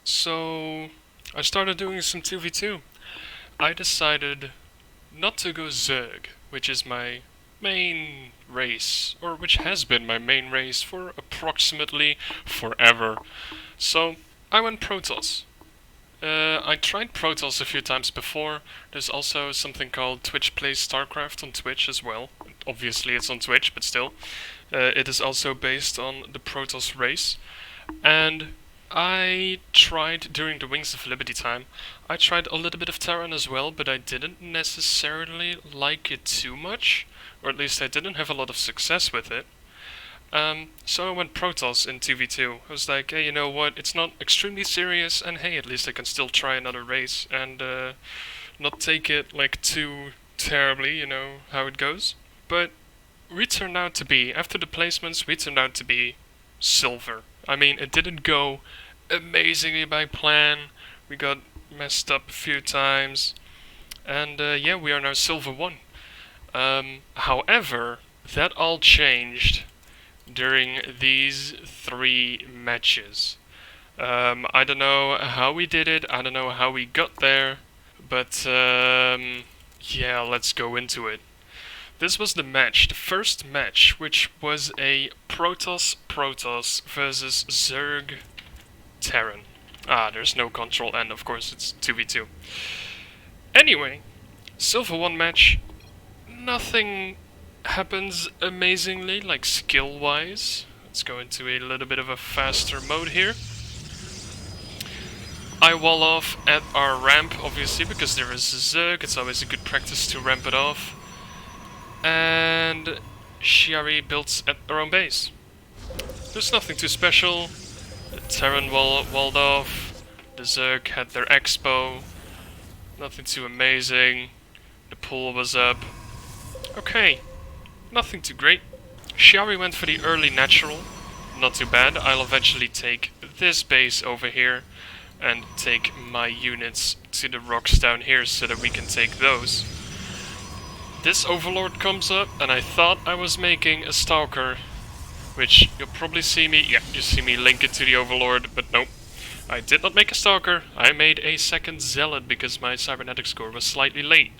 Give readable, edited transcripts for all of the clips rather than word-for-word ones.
So, I started doing some 2v2. I decided not to go Zerg, which is my main race, or which has been my main race for approximately forever. So, I went Protoss. I tried Protoss a few times before. There's also something called Twitch Plays StarCraft on Twitch as well. Obviously, it's on Twitch, but still. It is also based on the Protoss race. And I tried during the Wings of Liberty time. I tried a little bit of Terran as well, but I didn't necessarily like it too much, or at least I didn't have a lot of success with it. So I went Protoss in 2v2. I was like, hey, you know what? It's not extremely serious, and hey, at least I can still try another race and not take it like too terribly, you know how it goes. But we turned out to be, after the placements, we turned out to be silver. I mean, it didn't go amazingly by plan. We got messed up a few times, and yeah, we are now silver 1. However, that all changed during these 3 matches. I don't know how we did it, I don't know how we got there, but yeah, let's go into it. This was the match, the first match, which was a Protoss versus Zerg Terran. Ah, there's no control, and of course it's 2v2. Anyway, Silver 1 match, nothing happens amazingly, like skill-wise. Let's go into a little bit of a faster mode here. I wall off at our ramp, obviously, because there is a Zerg. It's always a good practice to ramp it off. And Shiari builds at their own base. There's nothing too special. The Terran walled off. The Zerg had their expo. Nothing too amazing. The pool was up. Okay, nothing too great. Shiari went for the early natural. Not too bad. I'll eventually take this base over here and take my units to the rocks down here so that we can take those. This Overlord comes up, and I thought I was making a Stalker, which you'll probably see me, yeah, you see me link it to the Overlord, but nope. I did not make a Stalker, I made a second Zealot because my cybernetic score was slightly late.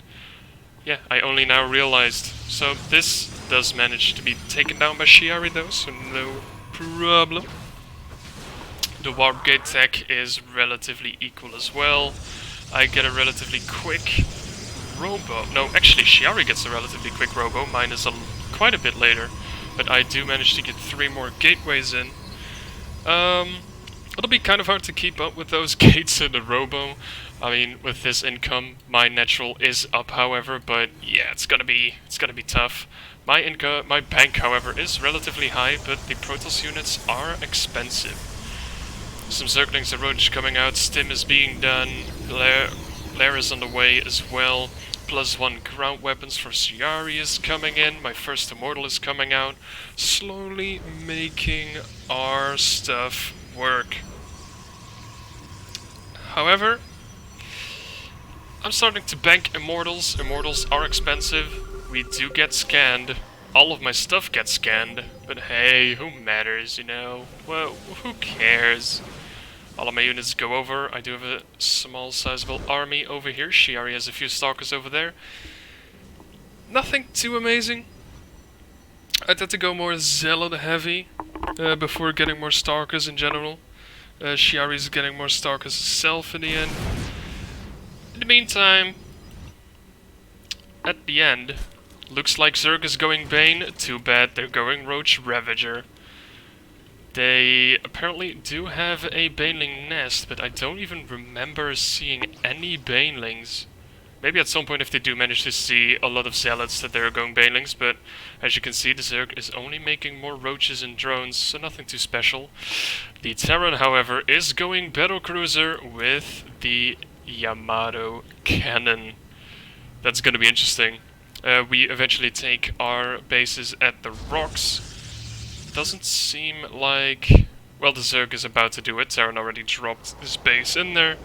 Yeah, I only now realized. So this does manage to be taken down by Shiari though, so no problem. The Warp Gate tech is relatively equal as well. I get a relatively quick Robo. No, actually Shiari gets a relatively quick Robo, mine is quite a bit later. But I do manage to get 3 more gateways in. It'll be kind of hard to keep up with those gates in the Robo. I mean, with this income, my natural is up, however, but yeah, it's gonna be tough. My bank, however, is relatively high, but the Protoss units are expensive. Some Zerglings and Roach coming out, Stim is being done, Lair is on the way as well. +1 ground weapons for Shiari is coming in, my first Immortal is coming out, slowly making our stuff work. However, I'm starting to bank Immortals. Immortals are expensive. We do get scanned. All of my stuff gets scanned. But hey, who matters, you know? Well, who cares? All of my units go over. I do have a small sizable army over here. Shiari has a few stalkers over there. Nothing too amazing. I tend to go more Zealot heavy before getting more stalkers in general. Shiari's getting more stalkers herself in the end. In the meantime, at the end, looks like Zerg is going Bane. Too bad they're going Roach Ravager. They apparently do have a Baneling nest, but I don't even remember seeing any Banelings. Maybe at some point if they do manage to see a lot of Zealots that they're going Banelings, but as you can see the Zerg is only making more Roaches and drones, so nothing too special. The Terran, however, is going Battlecruiser with the Yamato cannon. That's gonna be interesting. We eventually take our bases at the rocks. Doesn't seem like... Well, the Zerg is about to do it. Terran already dropped his base in there.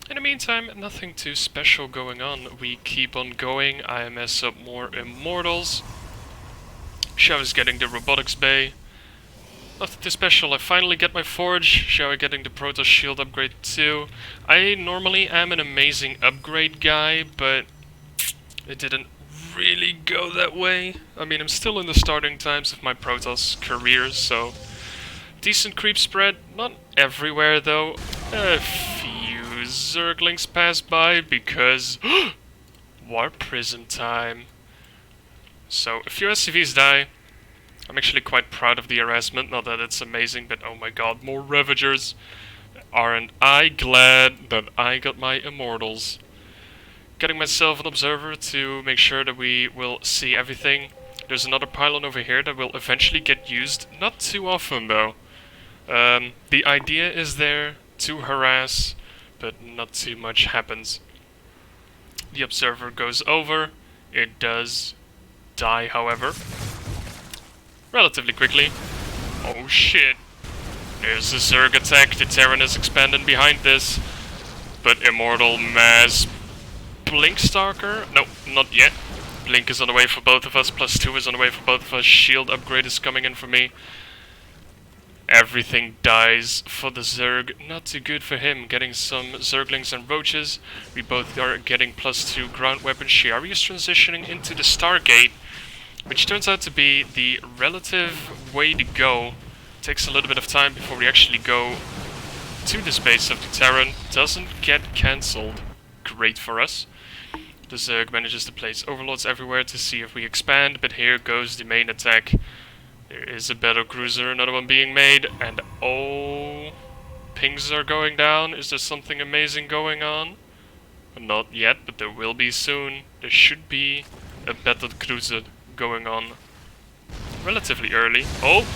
In the meantime, nothing too special going on. We keep on going. I mess up more Immortals. Shav is getting the Robotics Bay. Nothing too special. I finally get my forge. Shall we getting the Protoss shield upgrade too? I normally am an amazing upgrade guy, but it didn't really go that way. I mean, I'm still in the starting times of my Protoss career, so decent creep spread. Not everywhere though. A few Zerglings pass by because warp prison time. So a few SCVs die. I'm actually quite proud of the harassment, not that it's amazing, but oh my god, more Ravagers. Aren't I glad that I got my Immortals. Getting myself an observer to make sure that we will see everything. There's another pylon over here that will eventually get used, not too often though. The idea is there to harass, but not too much happens. The observer goes over, it does die however. Relatively quickly. Oh shit. There's a Zerg attack. The Terran is expanding behind this. But Immortal Mass Blink Stalker? No, not yet. Blink is on the way for both of us. +2 is on the way for both of us. Shield upgrade is coming in for me. Everything dies for the Zerg. Not too good for him. Getting some Zerglings and Roaches. We both are getting +2 ground weapons. Shiari is transitioning into the Stargate, which turns out to be the relative way to go. Takes a little bit of time before we actually go to the base of the Terran. Doesn't get cancelled. Great for us. The Zerg manages to place overlords everywhere to see if we expand, but here goes the main attack. There is a battle cruiser, another one being made, and oh, pings are going down. Is there something amazing going on? Not yet, but there will be soon. There should be a battle cruiser going on relatively early. Oh,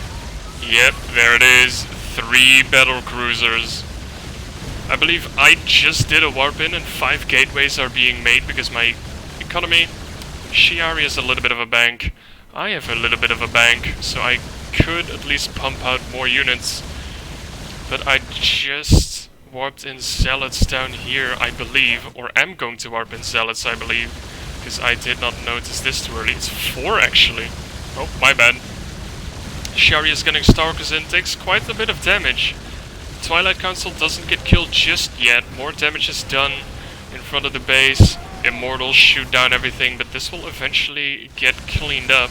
yep, there it is. 3 battle cruisers. I believe I just did a warp in and 5 gateways are being made because my economy. Shiari is a little bit of a bank. I have a little bit of a bank, so I could at least pump out more units. But I just warped in zealots down here, I believe, or am going to warp in zealots, I believe. Because I did not notice this too early. It's 4 actually. Oh, my bad. Shari is getting Stalkers in, takes quite a bit of damage. Twilight Council doesn't get killed just yet. More damage is done in front of the base. Immortals shoot down everything, but this will eventually get cleaned up.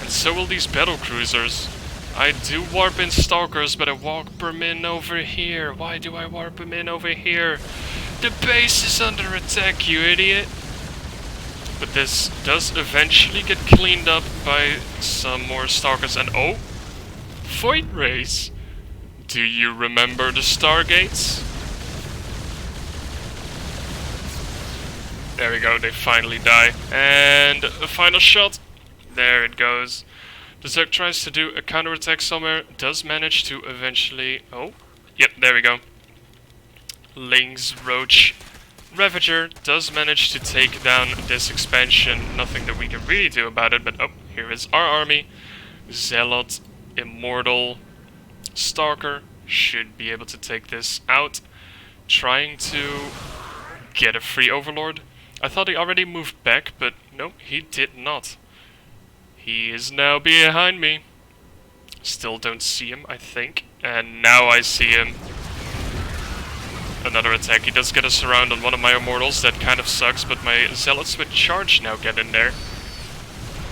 And so will these battle cruisers. I do warp in Stalkers, but I warp them in over here. Why do I warp them in over here? The base is under attack, you idiot! But this does eventually get cleaned up by some more Stalkers. And oh! Void Rays! Do you remember the Stargates? There we go, they finally die. And a final shot. There it goes. The Zerg tries to do a counterattack somewhere. Does manage to eventually... Oh, yep, there we go. Lynx, Roach, Ravager does manage to take down this expansion. Nothing that we can really do about it, but oh, here is our army. Zealot, Immortal, Stalker should be able to take this out. Trying to get a free Overlord. I thought he already moved back, but no, he did not. He is now behind me. Still don't see him, I think. And now I see him. Another attack. He does get a surround on one of my Immortals. That kind of sucks, but my Zealots with charge now get in there.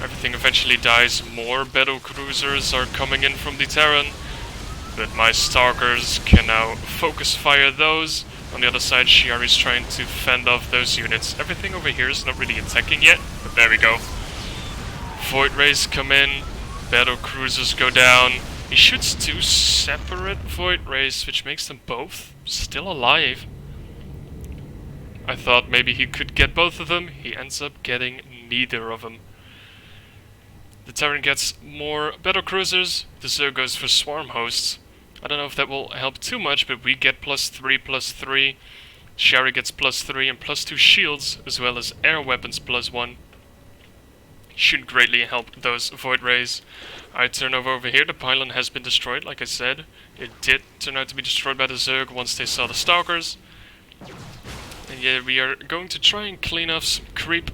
Everything eventually dies. More battle cruisers are coming in from the Terran. But my Stalkers can now focus fire those. On the other side, Shiari is trying to fend off those units. Everything over here is not really attacking yet, but there we go. Void Rays come in. Battle cruisers go down. He shoots 2 separate Void Rays, which makes them both still alive. I thought maybe he could get both of them. He ends up getting neither of them. The Terran gets more battle cruisers. The Zerg goes for swarm hosts. I don't know if that will help too much, but we get +3/+3. Sherry gets +3 and +2 shields, as well as air weapons +1. Should greatly help those Void Rays. I turn over here. The pylon has been destroyed, like I said. It did turn out to be destroyed by the Zerg once they saw the Stalkers. And yeah, we are going to try and clean off some creep.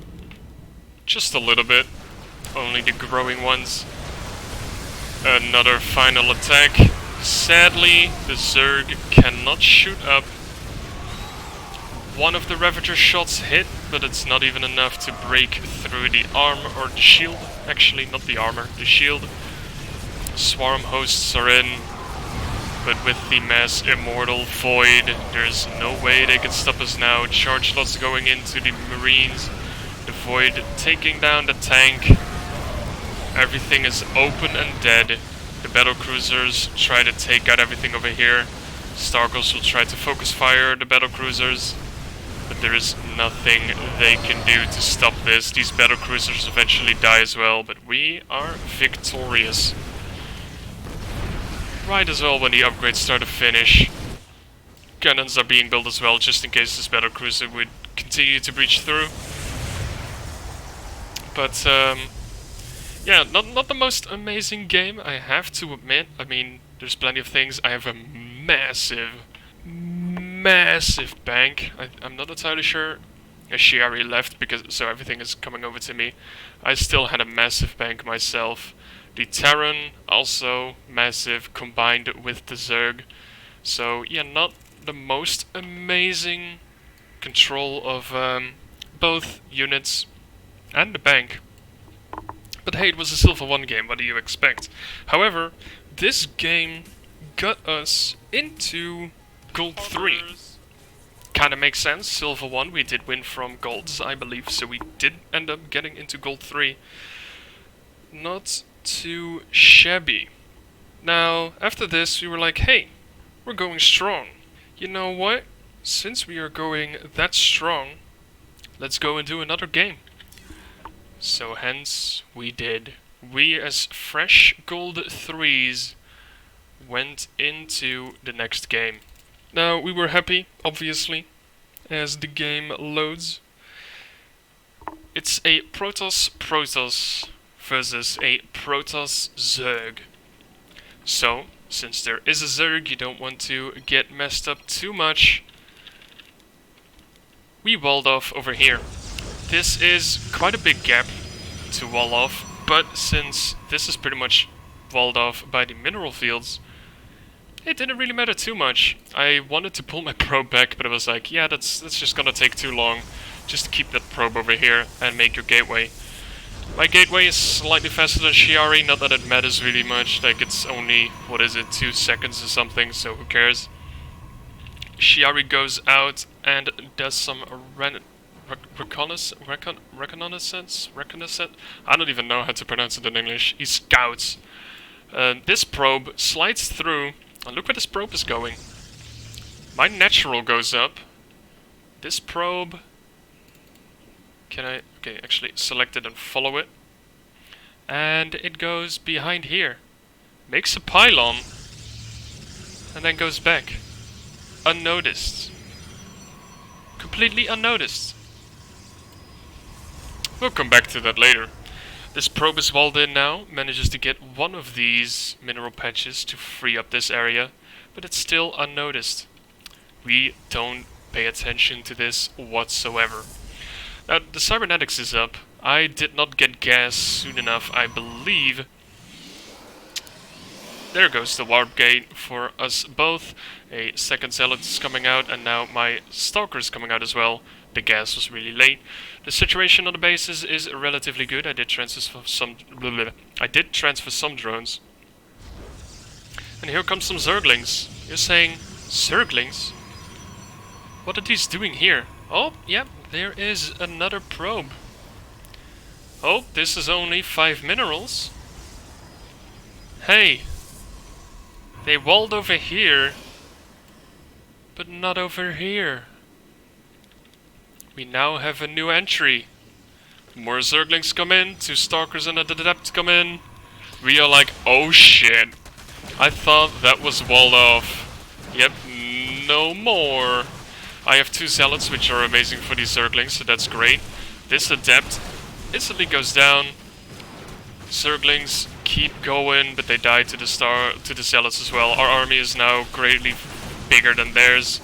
Just a little bit. Only the growing ones. Another final attack. Sadly, the Zerg cannot shoot up. One of the Ravager shots hit, but it's not even enough to break through the armor or the shield. Actually, not the armor, the shield. Swarm hosts are in, but with the mass immortal void, there's no way they can stop us now. Charge slots going into the Marines. The void taking down the tank. Everything is open and dead. The battle cruisers try to take out everything over here. Starkers will try to focus fire the battle cruisers, but there is nothing they can do to stop this. These battle cruisers eventually die as well, but we are victorious. Right as well when the upgrades start to finish. Cannons are being built as well, just in case this battle cruiser would continue to breach through. But yeah, not the most amazing game, I have to admit. I mean, there's plenty of things. I have a massive bank. I'm not entirely sure. She already left, because so everything is coming over to me. I still had a massive bank myself. The Terran, also massive, combined with the Zerg. So yeah, not the most amazing control of both units and the bank. But hey, it was a Silver 1 game, what do you expect? However, this game got us into Gold 3. Kinda makes sense, Silver 1 we did win from Golds, I believe, so we did end up getting into Gold 3. Not too shabby. Now, after this we were like, hey, we're going strong. You know what? Since we are going that strong, let's go and do another game. So hence we did. We as fresh Gold 3s went into the next game. Now we were happy, obviously, as the game loads. It's a Protoss versus a Protoss Zerg. So, since there is a Zerg, you don't want to get messed up too much. We walled off over here. This is quite a big gap to wall off, but since this is pretty much walled off by the mineral fields, it didn't really matter too much. I wanted to pull my probe back, but I was like, yeah, that's just gonna take too long. Just keep that probe over here and make your gateway. My gateway is slightly faster than Shiari, not that it matters really much, like it's only, what is it, 2 seconds or something, so who cares. Shiari goes out and does some reconnaissance? I don't even know how to pronounce it in English. He scouts. This probe slides through, and look where this probe is going. My natural goes up. This probe... Can I... Okay, actually select it and follow it. And it goes behind here. Makes a pylon. And then goes back. Unnoticed. Completely unnoticed. We'll come back to that later. This probe is walled in now, manages to get one of these mineral patches to free up this area, but it's still unnoticed. We don't pay attention to this whatsoever. Now, the cybernetics is up. I did not get gas soon enough, I believe. There goes the warp gate for us both. A second zealot is coming out, and now my stalker is coming out as well. The gas was really late. The situation on the bases is relatively good. I did transfer some drones. And here comes some Zerglings. You're saying, Zerglings? What are these doing here? Oh, yep, there is another probe. Oh, this is only 5 minerals. Hey, they walled over here, but not over here. We now have a new entry. More Zerglings come in, 2 Stalkers and a Adept come in. We are like, oh shit. I thought that was walled off. Yep, no more. I have 2 Zealots, which are amazing for these Zerglings, so that's great. This Adept instantly goes down. Zerglings keep going, but they die to the Zealots as well. Our army is now greatly bigger than theirs.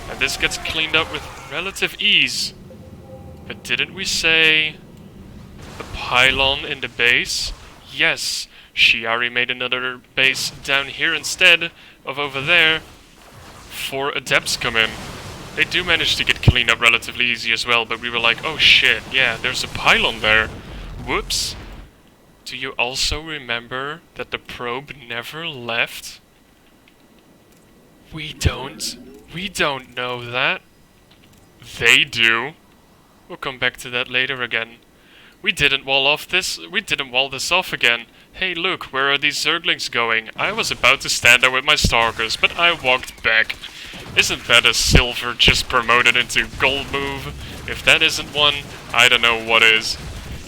And this gets cleaned up with relative ease. But didn't we say a pylon in the base? Yes, Shiari made another base down here instead of over there. 4 adepts come in. They do manage to get cleaned up relatively easy as well, but we were like, oh shit, yeah, there's a pylon there. Whoops. Do you also remember that the probe never left? We don't know that. They do. We'll come back to that later again. We didn't wall this off again. Hey look, where are these Zerglings going? I was about to stand there with my Stalkers, but I walked back. Isn't that a silver just promoted into gold move? If that isn't one, I don't know what is.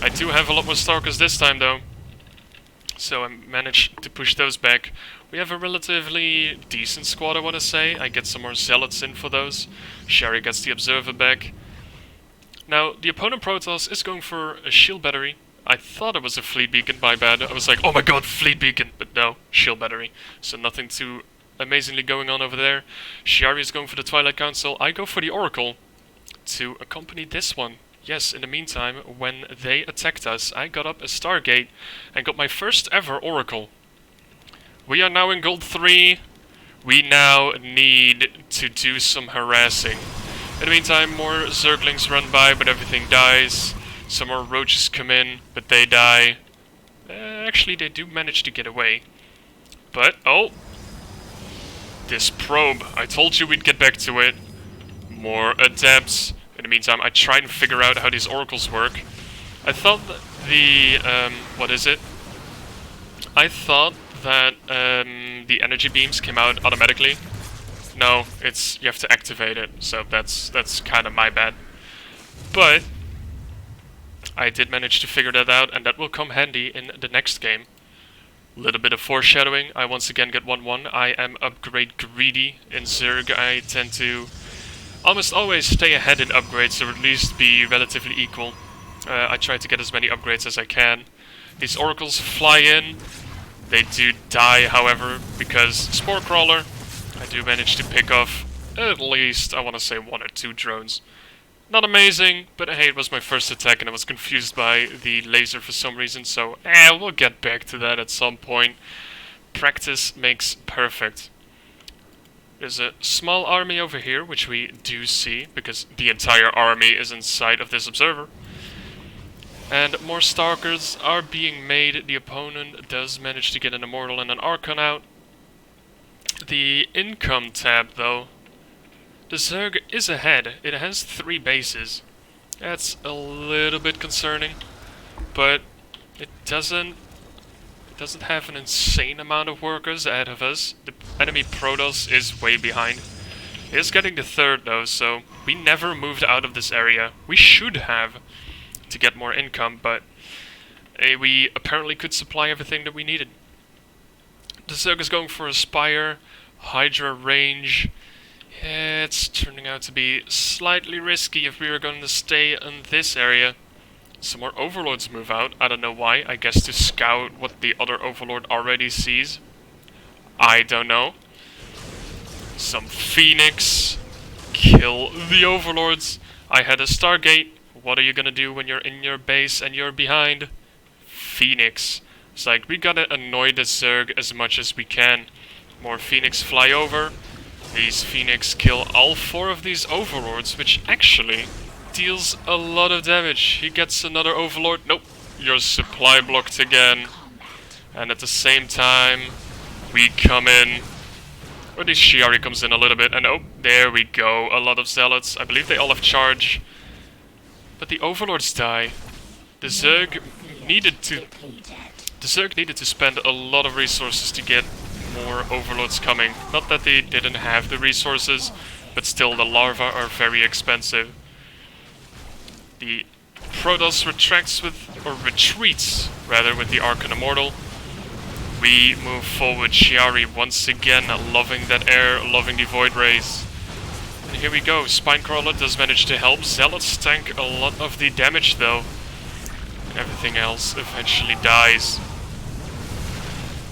I do have a lot more Stalkers this time though. So I managed to push those back. We have a relatively decent squad, I want to say. I get some more Zealots in for those. Sherry gets the Observer back. Now, the opponent Protoss is going for a shield battery. I thought it was a fleet beacon, my bad. I was like, oh my god, fleet beacon! But no, shield battery. So nothing too amazingly going on over there. Shiari is going for the Twilight Council. I go for the Oracle to accompany this one. Yes, in the meantime, when they attacked us, I got up a Stargate and got my first ever Oracle. We are now in Gold 3. We now need to do some harassing. In the meantime, more Zerglings run by, but everything dies. Some more Roaches come in, but they die. Actually, they do manage to get away. But, oh! This probe. I told you we'd get back to it. More Adepts. In the meantime, I try and figure out how these Oracles work. I thought that the... what is it? I thought that the energy beams came out automatically. No, you have to activate it, so that's kind of my bad. But I did manage to figure that out, and that will come handy in the next game. Little bit of foreshadowing. I once again get 1-1. I am upgrade greedy in Zerg. I tend to almost always stay ahead in upgrades, or at least be relatively equal. I try to get as many upgrades as I can. These Oracles fly in. They do die, however, because Spore Crawler. I do manage to pick off at least, I want to say, 1 or 2 drones. Not amazing, but hey, it was my first attack and I was confused by the laser for some reason, so we'll get back to that at some point. Practice makes perfect. There's a small army over here, which we do see, because the entire army is inside of this observer. And more Stalkers are being made. The opponent does manage to get an Immortal and an Archon out. The income tab, though, the Zerg is ahead. It has 3 bases. That's a little bit concerning, but it doesn't have an insane amount of workers ahead of us. The enemy Protoss is way behind. It is getting the 3rd though, so we never moved out of this area. We should have to get more income, but we apparently could supply everything that we needed. The Zerg is going for a Spire, Hydra range. It's turning out to be slightly risky if we are going to stay in this area. Some more Overlords move out. I don't know why. I guess to scout what the other Overlord already sees. I don't know. Some Phoenix. Kill the Overlords. I had a Stargate. What are you gonna do when you're in your base and you're behind? Phoenix. It's like, we gotta annoy the Zerg as much as we can. More Phoenix fly over. These Phoenix kill all 4 of these Overlords, which actually deals a lot of damage. He gets another Overlord. Nope, you're supply blocked again. And at the same time, we come in. Or the Shiari comes in a little bit, and oh, there we go. A lot of Zealots. I believe they all have charge. But the Overlords die. The Zerg needed to spend a lot of resources to get more Overlords coming. Not that they didn't have the resources, but still the larvae are very expensive. The Protoss retreats with the Archon Immortal. We move forward. Shiari once again loving that air, loving the Void Rays. And here we go. Spinecrawler does manage to help. Zealots tank a lot of the damage though. And everything else eventually dies.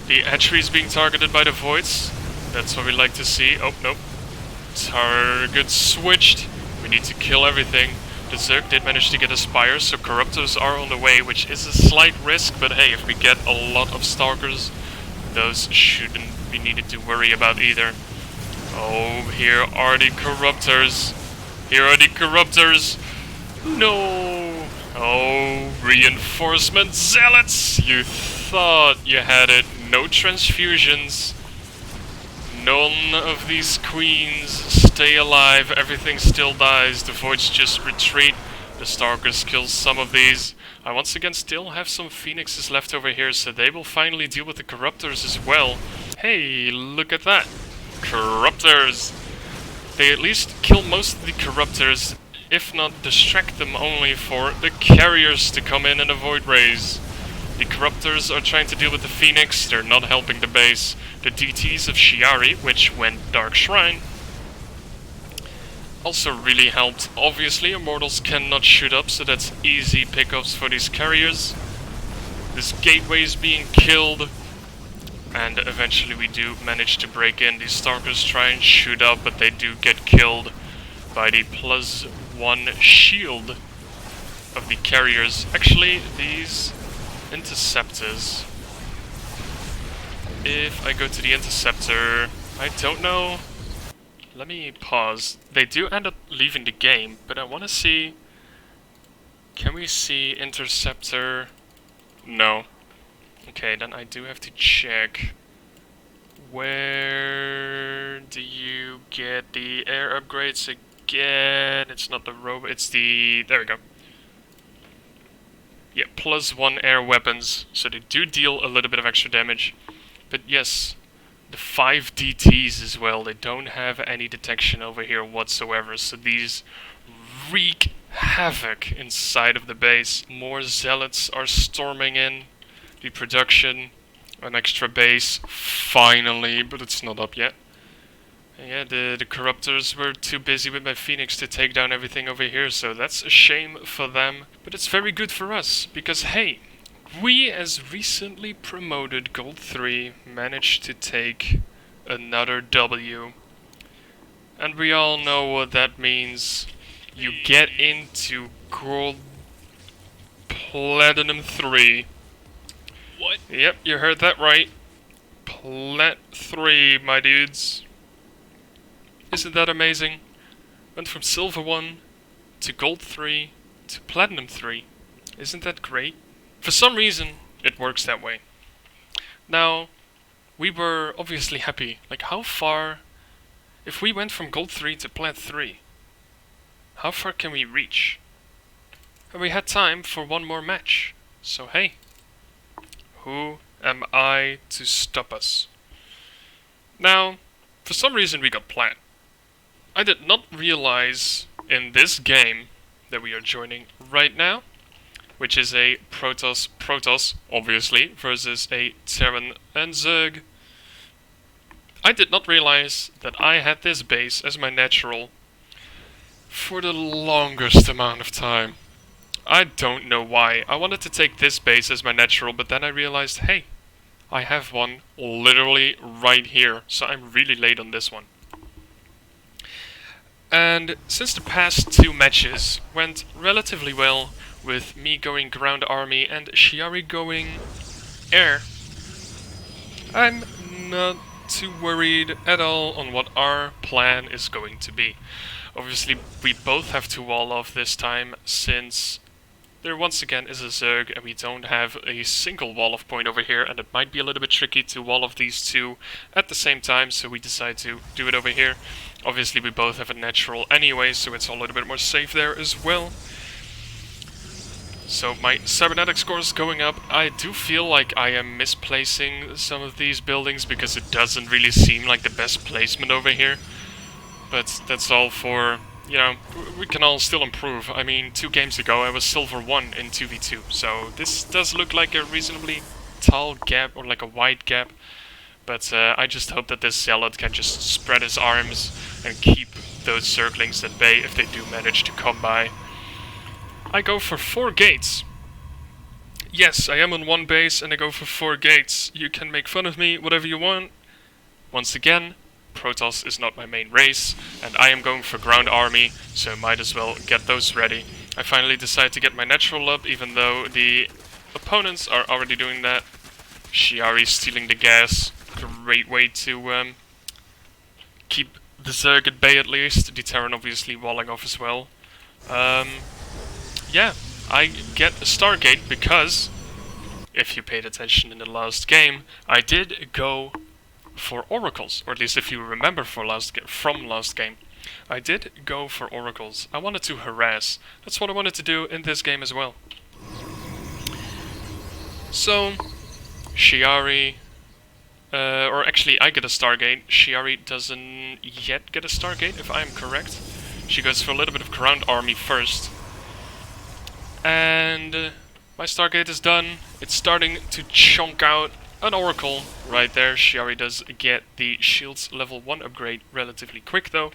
The hatchery is being targeted by the Voids. That's what we like to see. Oh, nope. Target switched. We need to kill everything. The Zerg did manage to get a Spire, so Corruptors are on the way, which is a slight risk, but hey, if we get a lot of Stalkers, those shouldn't be needed to worry about either. Oh, here are the Corruptors. Here are the Corruptors. No! Oh, reinforcement zealots! You thought you had it. No transfusions. None of these queens stay alive. Everything still dies. The Voids just retreat. The Stalkers kill some of these. I once again still have some Phoenixes left over here, so they will finally deal with the Corruptors as well. Hey, look at that. Corruptors! They at least kill most of the Corruptors, if not distract them only for the carriers to come in and avoid raise. The Corruptors are trying to deal with the Phoenix, they're not helping the base. The DTs of Shiari, which went Dark Shrine, also really helped. Obviously, Immortals cannot shoot up, so that's easy pickups for these carriers. This gateway is being killed, and eventually we do manage to break in. These Stalkers try and shoot up, but they do get killed by the +1 shield of the carriers. Actually, these Interceptors. If I go to the Interceptor, I don't know. Let me pause. They do end up leaving the game, but I want to see... Can we see Interceptor? No. Okay, then I do have to check. Where do you get the air upgrades again? It's not the robot, it's the... There we go. Yeah, +1 air weapons, so they do deal a little bit of extra damage. But yes, the 5 DTs as well, they don't have any detection over here whatsoever, so these wreak havoc inside of the base. More zealots are storming in the production, an extra base, finally, but it's not up yet. And yeah, the Corruptors were too busy with my Phoenix to take down everything over here, so that's a shame for them. But it's very good for us, because hey, we as recently promoted Gold 3 managed to take another W. And we all know what that means. You get into Gold Platinum 3. What? Yep, you heard that right. Plat 3, my dudes. Isn't that amazing? Went from Silver 1 to Gold 3 to Platinum 3. Isn't that great? For some reason, it works that way. Now, we were obviously happy. Like, how far... If we went from Gold 3 to Plat 3, how far can we reach? And we had time for one more match. So hey, who am I to stop us? Now, for some reason we got Plat. I did not realize in this game that we are joining right now, which is a Protoss, obviously, versus a Terran and Zerg. I did not realize that I had this base as my natural for the longest amount of time. I don't know why. I wanted to take this base as my natural, but then I realized, hey, I have one literally right here, so I'm really late on this one. And since the past 2 matches went relatively well, with me going ground army and Shiari going air, I'm not too worried at all on what our plan is going to be. Obviously, we both have to wall off this time, since there once again is a Zerg and we don't have a single wall off point over here, and it might be a little bit tricky to wall off these 2 at the same time, so we decide to do it over here. Obviously, we both have a natural anyway, so it's a little bit more safe there as well. So my cybernetic score is going up. I do feel like I am misplacing some of these buildings because it doesn't really seem like the best placement over here. But that's all for, you know, we can all still improve. I mean, 2 games ago I was Silver 1 in 2v2, so this does look like a reasonably tall gap, or like a wide gap. But I just hope that this Zealot can just spread his arms and keep those Zerglings at bay if they do manage to come by. I go for 4 gates. Yes, I am on 1 base and I go for 4 gates. You can make fun of me, whatever you want. Once again, Protoss is not my main race, and I am going for ground army, so I might as well get those ready. I finally decide to get my natural up, even though the opponents are already doing that. Shiari stealing the gas. Great way to keep the Zerg at bay at least. The Terran obviously walling off as well. Yeah, I get a Stargate because, if you paid attention in the last game, I did go for oracles, or at least if you remember from last game. I did go for oracles. I wanted to harass. That's what I wanted to do in this game as well. So, Shiari, or actually I get a Stargate. Shiari doesn't yet get a Stargate, if I am correct. She goes for a little bit of ground army first. And my Stargate is done. It's starting to chunk out an Oracle right there. Shiari does get the Shields level 1 upgrade relatively quick though.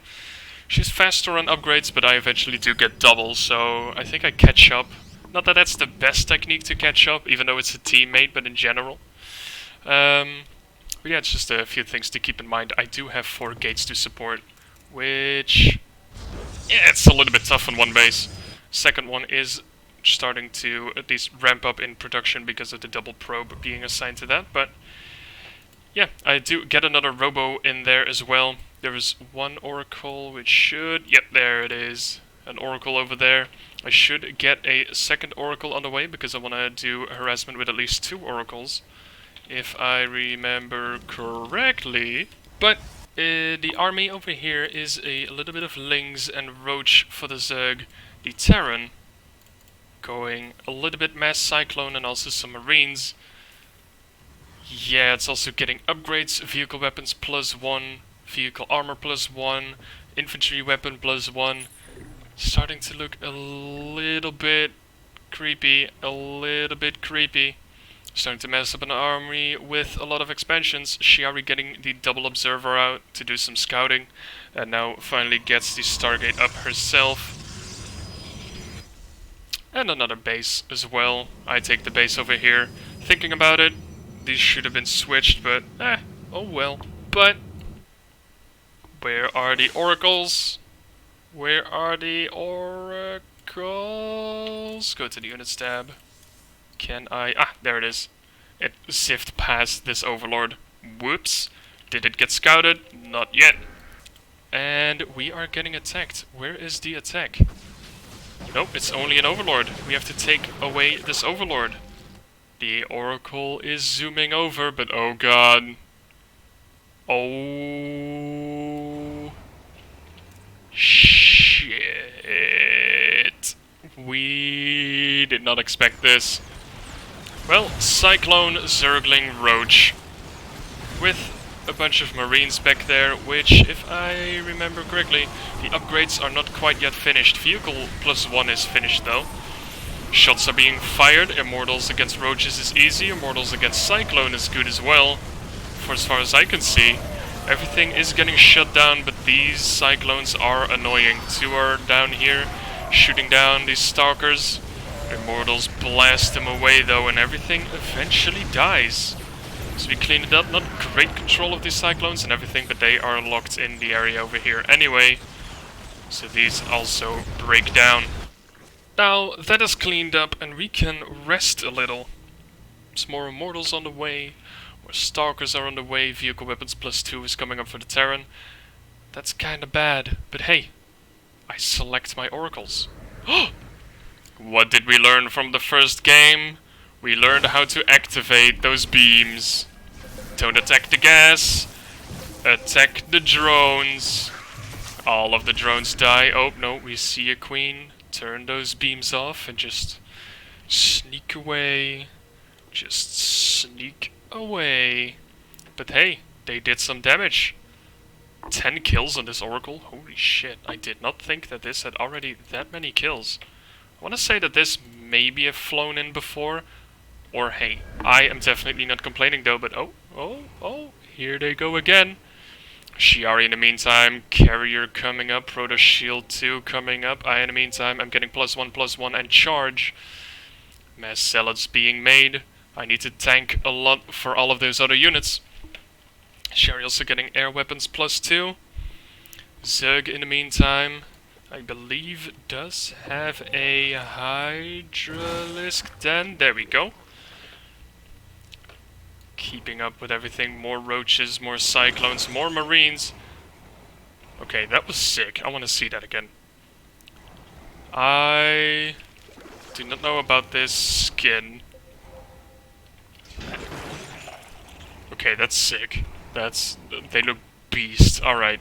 She's faster on upgrades, but I eventually do get double, so I think I catch up. Not that that's the best technique to catch up, even though it's a teammate, but in general. But yeah, it's just a few things to keep in mind. I do have 4 gates to support, which... yeah, it's a little bit tough on one base. Second one is starting to at least ramp up in production because of the double probe being assigned to that, but yeah, I do get another robo in there as well. There is one oracle which should... yep, there it is. An oracle over there. I should get a second oracle on the way because I want to do harassment with at least 2 oracles, if I remember correctly. But the army over here is a little bit of Lings and Roach for the Zerg. The Terran going a little bit mass cyclone and also some marines. Yeah, it's also getting upgrades, vehicle weapons +1, vehicle armor +1, infantry weapon +1. Starting to look a little bit creepy, Starting to mess up an army with a lot of expansions. Shiari getting the double observer out to do some scouting, and now finally gets the Stargate up herself. And another base as well. I take the base over here. Thinking about it, these should have been switched, but oh well. But where are the oracles? Where are the oracles? Go to the units tab. Can I... there it is. It zipped past this overlord. Whoops. Did it get scouted? Not yet. And we are getting attacked. Where is the attack? Nope, it's only an overlord. We have to take away this overlord. The oracle is zooming over, but oh god. Oh... shit. We did not expect this. Well, Cyclone, Zergling, Roach. With a bunch of marines back there, which, if I remember correctly, the upgrades are not quite yet finished. Vehicle +1 is finished though. Shots are being fired. Immortals against Roaches is easy. Immortals against Cyclone is good as well. For as far as I can see, everything is getting shut down, but these Cyclones are annoying. 2 are down here, shooting down these Stalkers. Immortals blast them away though, and everything eventually dies. So we clean it up. Not great control of these Cyclones and everything, but they are locked in the area over here anyway. So these also break down. Now that is cleaned up and we can rest a little. Some more Immortals on the way. More Stalkers are on the way. Vehicle weapons +2 is coming up for the Terran. That's kinda bad. But hey, I select my oracles. What did we learn from the first game? We learned how to activate those beams. Don't attack the gas. Attack the drones. All of the drones die. Oh, no, we see a queen. Turn those beams off and just sneak away. Just sneak away. But hey, they did some damage. 10 kills on this oracle. Holy shit, I did not think that this had already that many kills. I want to say that this maybe have flown in before. Or hey, I am definitely not complaining though, but oh, here they go again. Shiari in the meantime, Carrier coming up, Proto Shield 2 coming up. In the meantime, I'm getting +1/+1 and charge. Mass Zealots being made. I need to tank a lot for all of those other units. Shiari also getting air weapons +2. Zerg in the meantime, I believe does have a hydralisk den. There we go. Keeping up with everything. More roaches, more cyclones, more marines. Okay, that was sick. I want to see that again. I do not know about this skin. Okay, that's sick. They look beast. Alright.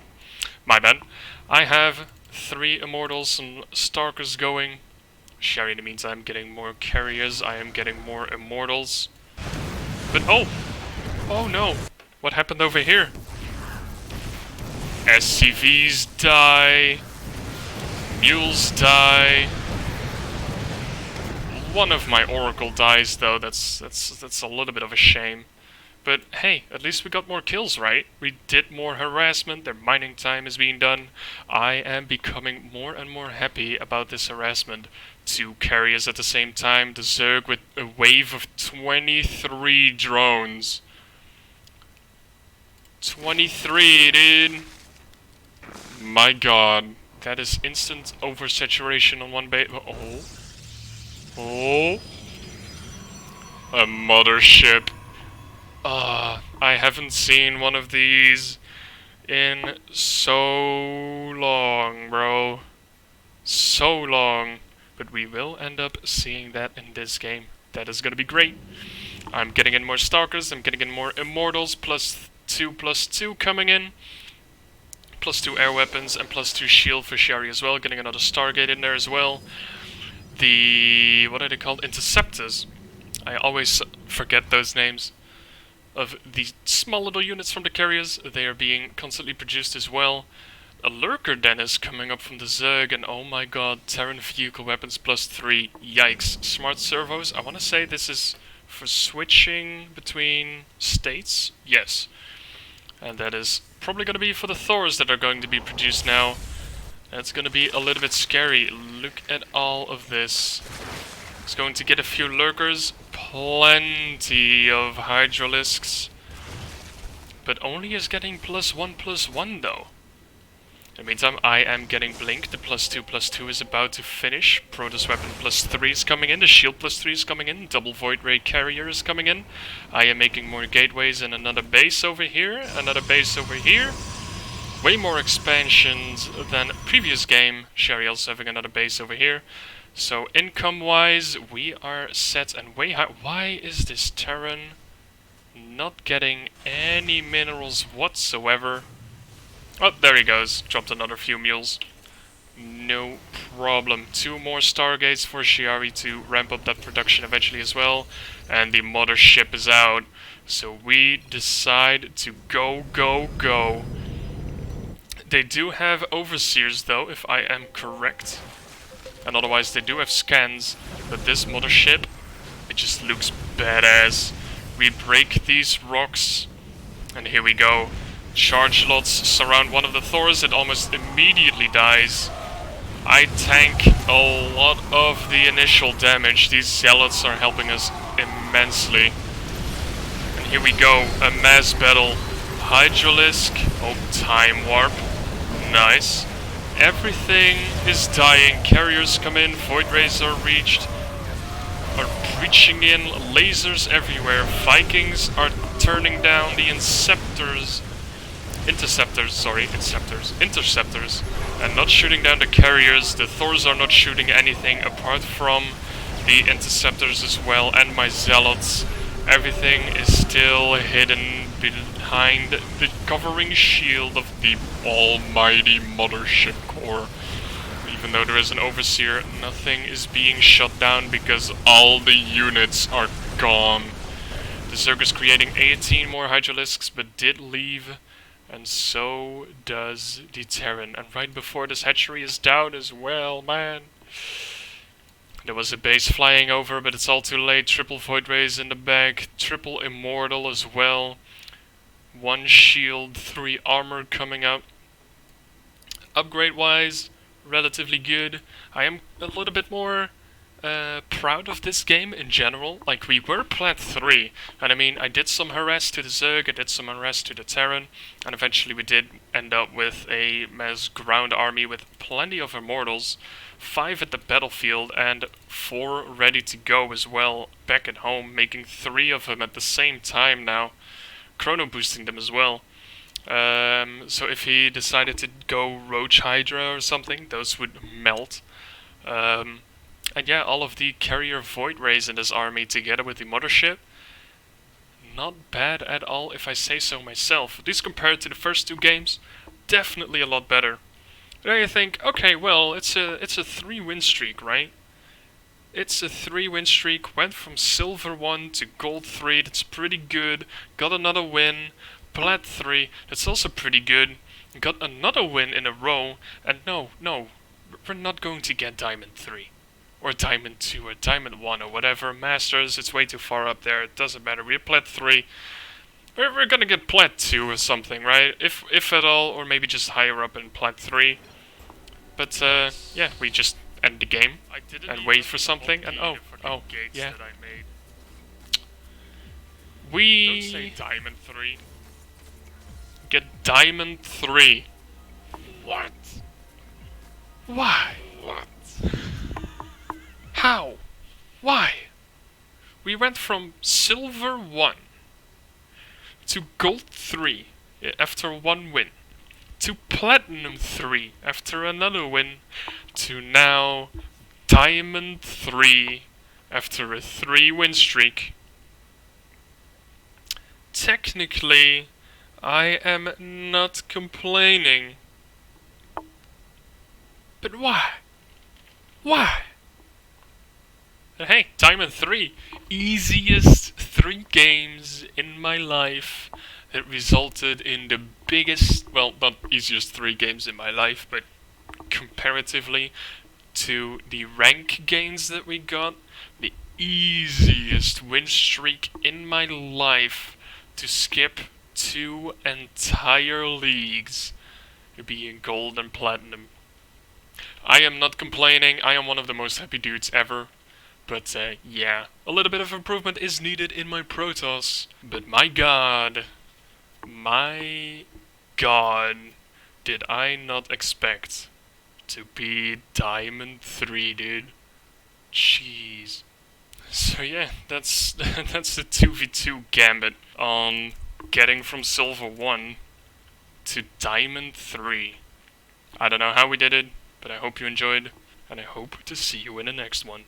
My bad. I have 3 immortals and starkers going. Sherry, in the meantime, getting more carriers. I am getting more immortals. But oh no! What happened over here? SCVs die. Mules die. One of my oracle dies though. That's a little bit of a shame. But hey, at least we got more kills, right? We did more harassment, their mining time is being done. I am becoming more and more happy about this harassment. 2 carriers at the same time, the Zerg with a wave of 23 drones. 23, dude! My god, that is instant oversaturation on one base. Oh. A mothership. I haven't seen one of these in so long, bro. So long. But we will end up seeing that in this game. That is gonna be great. I'm getting in more Stalkers, I'm getting in more Immortals, +2/+2 coming in. +2 air weapons, and +2 shield for Sherry as well. Getting another Stargate in there as well. The... what are they called? Interceptors. I always forget those names. Of the small little units from the carriers, they are being constantly produced as well. A lurker then is coming up from the Zerg, and oh my god, Terran vehicle weapons +3. Yikes. Smart servos, I want to say this is for switching between states? Yes. And that is probably going to be for the Thors that are going to be produced now. That's going to be a little bit scary. Look at all of this. It's going to get a few lurkers, plenty of hydralisks, but only is getting +1/+1 though. In the meantime, I am getting Blink. The +2/+2 is about to finish. Protoss weapon +3 is coming in. The shield +3 is coming in. Double void ray carrier is coming in. I am making more gateways and another base over here. Another base over here. Way more expansions than previous game. Sherry also having another base over here. So income-wise, we are set and way high. Why is this Terran not getting any minerals whatsoever? Oh, there he goes. Dropped another few mules. No problem. 2 more Stargates for Shiari to ramp up that production eventually as well. And the mothership is out. So we decide to go. They do have overseers though, if I am correct. And otherwise they do have scans, but this mothership, it just looks badass. We break these rocks, and here we go. Charge lots surround one of the Thors, it almost immediately dies. I tank a lot of the initial damage, these zealots are helping us immensely. And here we go, a mass battle. Hydralisk, oh, time warp, nice. Everything is dying. Carriers come in, void rays are reached, are breaching in, lasers everywhere. Vikings are turning down the interceptors, and not shooting down the carriers. The Thors are not shooting anything apart from the interceptors as well, and my zealots. Everything is still hidden behind the covering shield of the almighty mothership core. Even though there is an overseer, nothing is being shut down because all the units are gone. The Zerg is creating 18 more hydralisks, but did leave, and so does the Terran. And right before this hatchery is down as well, man. There was a base flying over, but it's all too late. Triple void rays in the bag, triple immortal as well. 1 shield, 3 armor coming up. Upgrade wise, relatively good. I am a little bit more proud of this game in general. Like, we were plat 3, and I mean, I did some harass to the Zerg, I did some harass to the Terran, and eventually we did end up with a mass ground army with plenty of immortals, 5 at the battlefield, and 4 ready to go as well back at home, making 3 of them at the same time now, chrono boosting them as well. So if he decided to go Roach Hydra or something, those would melt. And yeah, all of the carrier void rays in this army together with the mothership, not bad at all if I say so myself. At least compared to the first 2 games, definitely a lot better. Then you think, okay, well, it's a 3-win streak, right? It's a 3-win streak, went from silver 1 to gold 3, that's pretty good, got another win, plat 3, that's also pretty good, got another win in a row, and no, we're not going to get diamond 3. Or Diamond 2, or Diamond 1, or whatever. Masters, it's way too far up there, it doesn't matter. We're plat 3. We're gonna get plat 2 or something, right? If at all, or maybe just higher up in plat 3. But, yeah, we just end the game and wait for something, and oh, yeah. That I made. We Don't say Diamond 3. get Diamond 3. What? Why? What? How? Why? We went from silver 1 to gold 3 after 1 win, to platinum 3 after another win, to now diamond 3 after a 3-win streak. Technically, I am not complaining. But why? Why? Hey, Diamond 3, easiest 3 games in my life that resulted in the biggest, well, not easiest 3 games in my life, but comparatively to the rank gains that we got, the easiest win streak in my life to skip 2 entire leagues, being gold and platinum. I am not complaining, I am one of the most happy dudes ever. But, yeah, a little bit of improvement is needed in my Protoss. But my god, did I not expect to be Diamond 3, dude. Jeez. So yeah, that's that's the 2v2 gambit on getting from Silver 1 to Diamond 3. I don't know how we did it, but I hope you enjoyed, and I hope to see you in the next one.